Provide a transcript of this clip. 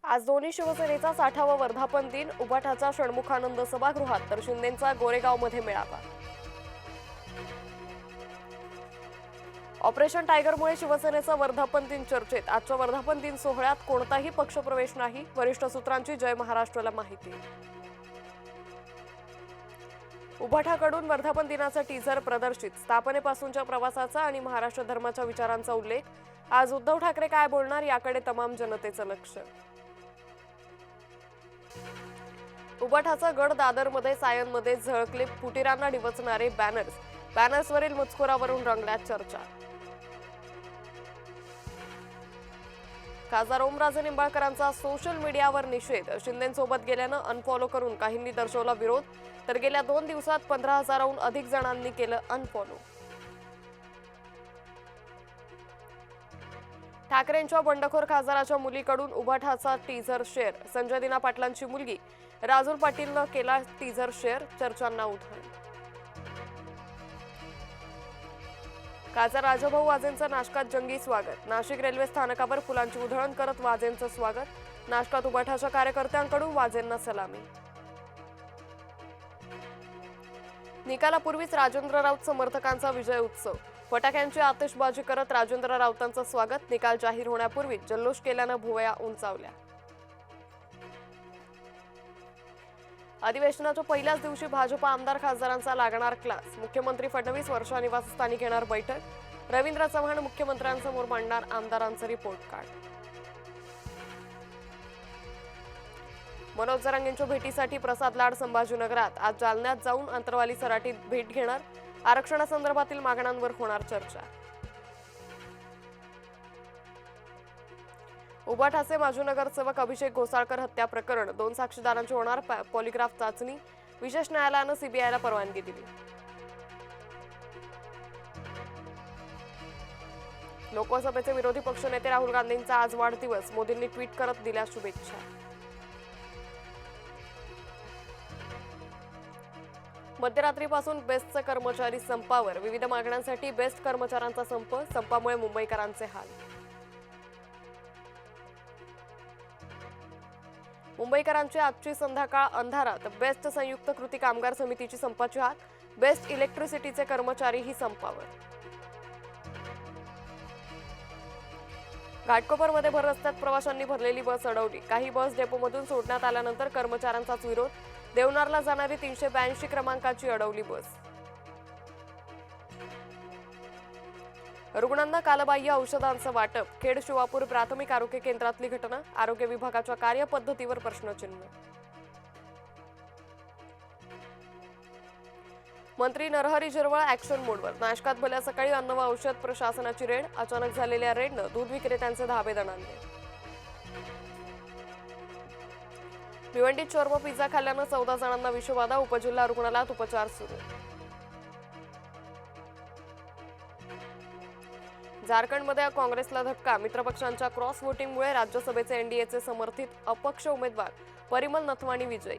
आज दोन्ही शिवसेनेचा 60वा वर्धापन दिन उभाठाचा षण्मुखानंद सभागृहात तर शिंदेंचा गोरेगावमध्ये मेळावा। ऑपरेशन टायगरमुळे शिवसेनेचा वर्धापन दिन चर्चेत। आजच्या वर्धापन दिन सोहळ्यात कोणताही पक्षप्रवेश नाही, वरिष्ठ सूत्रांची जय महाराष्ट्राला माहिती। उभाठाकडून वर्धापन दिनाचा टीझर प्रदर्शित। स्थापनेपासूनच्या प्रवासाचा आणि महाराष्ट्र धर्माच्या विचारांचा उल्लेख। आज उद्धव ठाकरे काय बोलणार याकडे तमाम जनतेचं लक्ष। उभाठाचा गड दादरमध्ये सायनमध्ये झळकले फुटीरांना डिवचणारे बॅनर्सवरील मजकुरावरून रंगल्यात चर्चा। खासदार ओमराजे निंबाळकरांचा सोशल मीडियावर निषेध। शिंदेंसोबत गेल्यानं अनफॉलो करून काहींनी दर्शवला विरोध, तर गेल्या 2 दिवसात 15,000हून अधिक जणांनी केलं अनफॉलो। ठाकरेंच्या बंडखोर खासदाराच्या मुलीकडून उभाठाचा टीझर शेअर। संजय दिना पाटलांची मुलगी राजूल पाटीलनं केला टीझर शेअर, चर्चांना उधाण। खासदार राजाभाऊ वाजेंचं नाशकात जंगी स्वागत। नाशिक रेल्वे स्थानकावर फुलांची उधळण करत वाजेंचं स्वागत। नाशकात उभाठाच्या कार्यकर्त्यांकडून वाजेंना सलामी। निकालापूर्वीच राजेंद्र राऊत समर्थकांचा विजय उत्सव। फटाक्यांची आतिषबाजी करत राजेंद्र राऊतांचं स्वागत। निकाल जाहीर होण्यापूर्वी जल्लोष केल्यानं भुवया उंचावल्या। अधिवेशनाच्या पहिल्याच दिवशी भाजपा आमदार खासदारांचा लागणार क्लास। मुख्यमंत्री फडणवीस वर्षा निवासस्थानी घेणार बैठक। रवींद्र चव्हाण मुख्यमंत्र्यांसमोर मांडणार आमदारांचं रिपोर्ट कार्ड। मनोज जरांगेंच्या भेटीसाठी प्रसाद लाड संभाजीनगरात। आज जालन्यात जाऊन अंतरवाली सराटीत भेट घेणार। आरक्षणासंदर्भातील मागण्यांवर होणार चर्चा। उभाठाचे माजी नगरसेवक अभिषेक घोसाळकर हत्या प्रकरण 2 साक्षीदारांची होणार पॉलिग्राफ चाचणी। विशेष न्यायालयानं सीबीआयला परवानगी दिली। लोकसभेचे विरोधी पक्षनेते राहुल गांधींचा आज वाढदिवस। मोदींनी ट्विट करत दिल्या शुभेच्छा। मध्यरात्रीपासून बेस्टचे कर्मचारी संपावर। विविध मागण्यांसाठी बेस्ट कर्मचाऱ्यांचा संप। संपामुळे मुंबईकरांचे हाल। मुंबईकरांची आजची संध्याकाळ अंधारात। बेस्ट संयुक्त कृती कामगार समितीची संपाची हाक। बेस्ट इलेक्ट्रिसिटीचे कर्मचारीही संपावर। घाटकोपरमध्ये भर रस्त्यात प्रवाशांनी भरलेली बस अडवली। काही बस डेपोमधून सोडण्यात आल्यानंतर कर्मचाऱ्यांचाच विरोध। देवनारला जाणारी 382 क्रमांकाची अडवली बस। रुग्णांना कालबाह्य औषधांचं वाटप। खेड शिवापूर प्राथमिक आरोग्य केंद्रातली घटना। आरोग्य विभागाच्या कार्यपद्धतीवर प्रश्नचिन्ह। मंत्री नरहरी झिरवळ ऍक्शन मोडवर। नाशकात भल्या सकाळी अन्न व औषध प्रशासनाची रेड। अचानक झालेल्या रेडनं दूध विक्रेत्यांचे धाबे दणाणले। भिवंडीत शॉर्मा पिझ्झा खाल्ल्यानं 14 जणांना विषबाधा। उपजिल्हा रुग्णालयात उपचार सुरू। झारखंडमध्ये काँग्रेसला धक्का। मित्रपक्षांच्या क्रॉस व्होटिंगमुळे राज्यसभेचे एनडीएचे समर्थित अपक्ष उमेदवार परिमल नथवाणी विजयी।